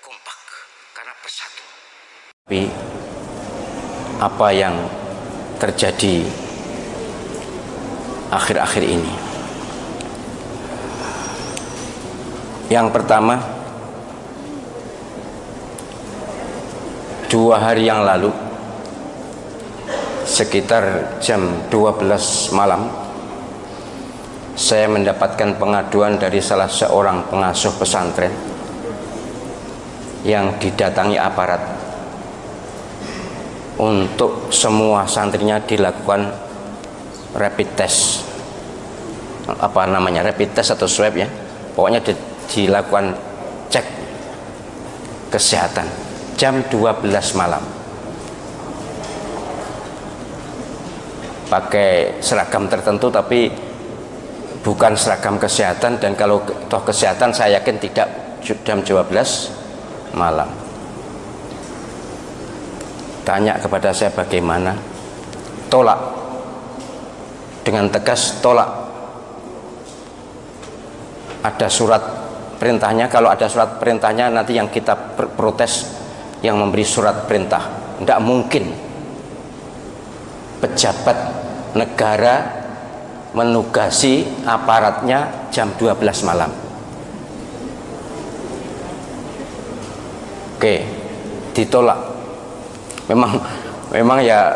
kompak, karena bersatu. Tapi apa yang terjadi akhir-akhir ini? Yang pertama, 2 hari yang lalu sekitar jam 12 malam saya mendapatkan pengaduan dari salah seorang pengasuh pesantren yang didatangi aparat untuk semua santrinya dilakukan rapid test, rapid test atau swab ya, pokoknya dilakukan cek kesehatan jam 12 malam pakai seragam tertentu, tapi bukan seragam kesehatan, dan kalau toh kesehatan saya yakin tidak jam 12 malam. Tanya kepada saya bagaimana, tolak dengan tegas, tolak. Ada surat perintahnya, kalau ada surat perintahnya nanti yang kita protes yang memberi surat perintah. Tidak mungkin pejabat negara menugasi aparatnya jam 12 malam. Oke, ditolak. Memang ya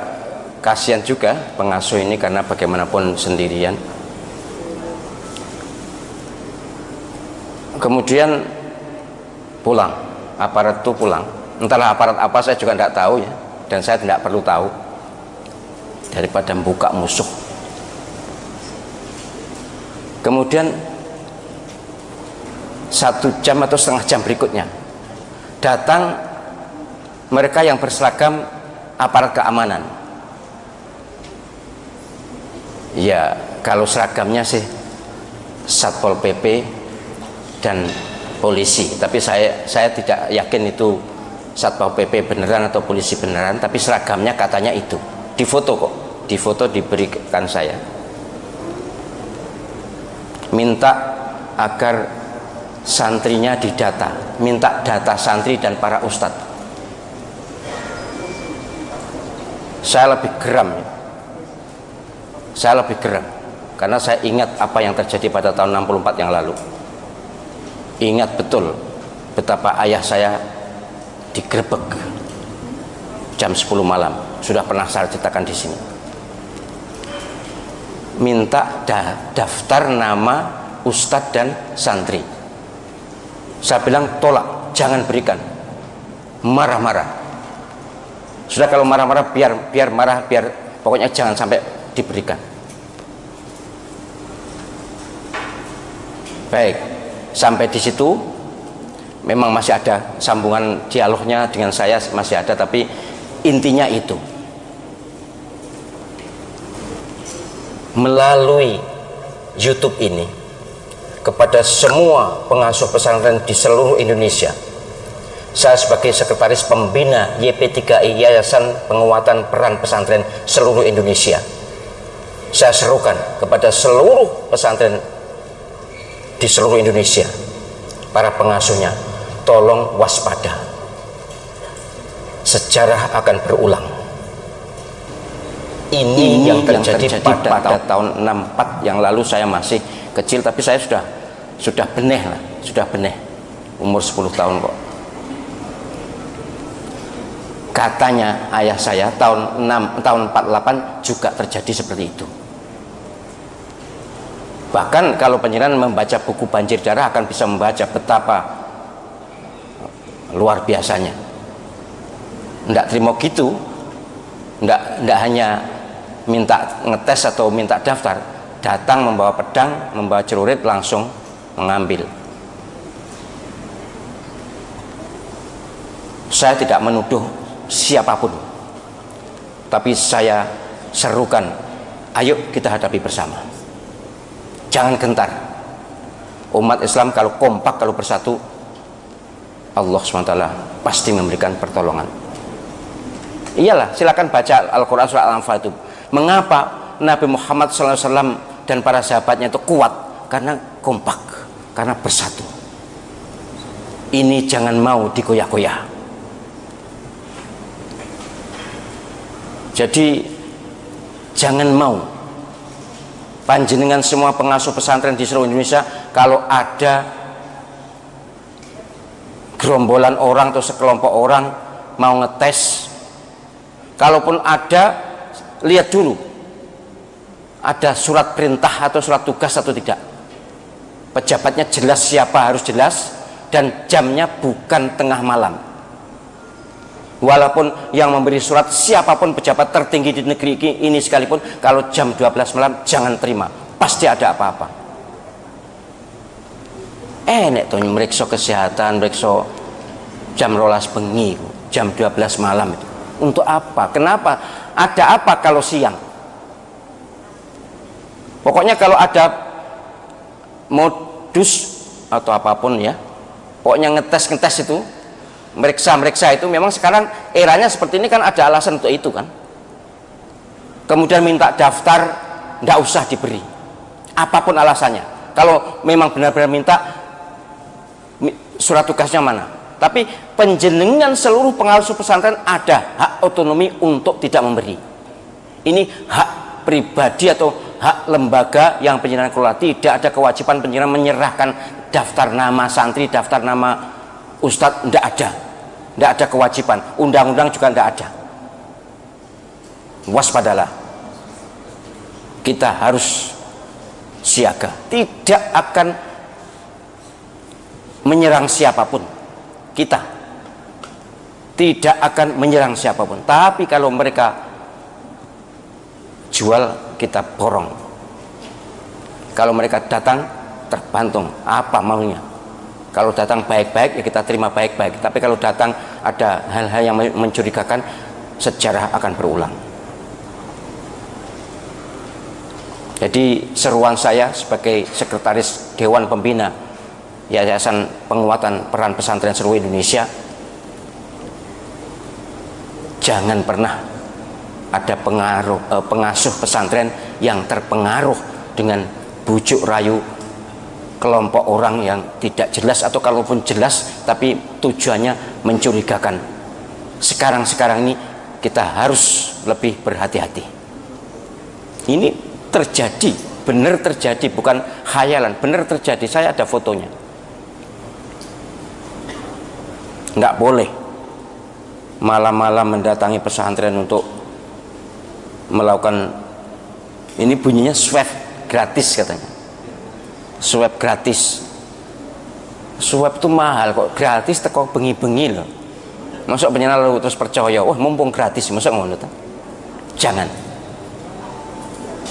kasihan juga pengasuh ini, karena bagaimanapun sendirian. Kemudian pulang, aparat itu pulang. Entahlah aparat apa, saya juga tidak tahu ya, dan saya tidak perlu tahu daripada membuka musuh. Kemudian 1 jam atau setengah jam berikutnya datang mereka yang berseragam aparat keamanan. Ya, kalau seragamnya sih Satpol PP dan polisi, tapi saya tidak yakin itu Satpol PP beneran atau polisi beneran, tapi seragamnya katanya itu. Difoto kok, difoto diberikan saya. Minta agar santrinya didata, minta data santri dan para ustadz. Saya lebih geram ya. Saya lebih geram karena saya ingat apa yang terjadi pada tahun 64 yang lalu. Ingat betul betapa ayah saya digerebek jam 10 malam. Sudah pernah saya ceritakan di sini. Minta daftar nama ustadz dan santri. Saya bilang tolak, jangan berikan. Marah-marah. Sudah, kalau marah-marah biar marah, biar pokoknya jangan sampai diberikan. Baik, sampai di situ memang masih ada sambungan dialognya dengan saya, masih ada, tapi intinya itu. Melalui YouTube ini kepada semua pengasuh pesantren di seluruh Indonesia, saya sebagai sekretaris pembina YP3I, Yayasan Penguatan Peran Pesantren seluruh Indonesia, saya serukan kepada seluruh pesantren di seluruh Indonesia, para pengasuhnya, tolong waspada, sejarah akan berulang. Ini yang terjadi pada tahun 64 yang lalu. Saya masih kecil, tapi saya sudah beneh lah, sudah beneh, umur 10 tahun kok. Katanya ayah saya tahun 48 juga terjadi seperti itu. Bahkan kalau penjenengan membaca buku Banjir Darah akan bisa membaca betapa luar biasanya. Nggak terima gitu, nggak hanya minta ngetes atau minta daftar, datang membawa pedang, membawa celurit, langsung mengambil. Saya tidak menuduh siapapun, tapi saya serukan, ayo kita hadapi bersama, jangan gentar. Umat Islam kalau kompak, kalau bersatu, Allah SWT pasti memberikan pertolongan. Iyalah, silakan baca Al-Quran surah Al-Anfal itu. Mengapa Nabi Muhammad SAW dan para sahabatnya itu kuat? Karena kompak, karena bersatu. ini jangan mau digoyah-goyah. Jadi jangan mau panjenengan semua pengasuh pesantren di seluruh Indonesia, kalau ada gerombolan orang atau sekelompok orang mau ngetes, kalaupun ada, lihat dulu ada surat perintah atau surat tugas atau tidak, pejabatnya jelas siapa, harus jelas, dan jamnya bukan tengah malam. Walaupun yang memberi surat siapapun pejabat tertinggi di negeri ini sekalipun, kalau jam 12 malam jangan terima, pasti ada apa-apa. Nek tuh meriksa kesehatan, meriksa jam 12 bengi, jam 12 malam itu untuk apa? Kenapa? Ada apa kalau siang? Pokoknya kalau ada modus atau apapun ya, pokoknya ngetes itu, meriksa itu, memang sekarang eranya seperti ini kan, ada alasan untuk itu kan. Kemudian minta daftar, nggak usah diberi, apapun alasannya. Kalau memang benar-benar minta, surat tugasnya mana? Tapi penjenengan seluruh pengasuh pesantren ada hak otonomi untuk tidak memberi. Ini hak pribadi atau hak lembaga yang penjenengan kelola. Tidak ada kewajiban penjenengan menyerahkan daftar nama santri, daftar nama ustadz, tidak ada. Tidak ada kewajiban, undang-undang juga tidak ada. Waspadalah, kita harus siaga, tidak akan menyerang siapapun. Kita tidak akan menyerang siapapun, tapi kalau mereka jual, kita borong. Kalau mereka datang, tergantung apa maunya. Kalau datang baik-baik, ya kita terima baik-baik. Tapi kalau datang ada hal-hal yang mencurigakan, sejarah akan berulang. Jadi seruan saya sebagai sekretaris Dewan Pembina Yayasan Penguatan Peran Pesantren Seluruh Indonesia, jangan pernah ada pengasuh pesantren yang terpengaruh dengan bujuk rayu kelompok orang yang tidak jelas, atau kalaupun jelas tapi tujuannya mencurigakan. Sekarang ini kita harus lebih berhati-hati. Ini terjadi, benar terjadi, bukan khayalan, benar terjadi. Saya ada fotonya. Nggak boleh malam-malam mendatangi pesantren untuk melakukan, ini bunyinya swab gratis katanya. Swab gratis. Swab itu mahal kok, gratis teko bengi-bengi loh. Masuk penyenal lalu terus percaya, wah mumpung gratis, masuk ngono ta? Jangan.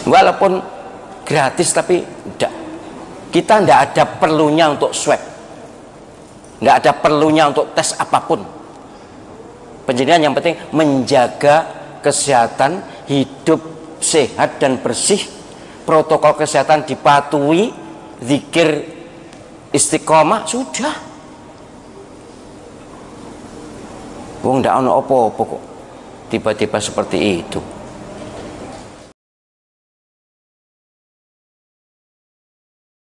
Walaupun gratis tapi enggak. Kita enggak ada perlunya untuk swab. Enggak ada perlunya untuk tes apapun. Penjenengan yang penting menjaga kesehatan, hidup sehat dan bersih, protokol kesehatan dipatuhi, zikir istiqomah, sudah. Wong ndak ono apa-apa kok tiba-tiba seperti itu.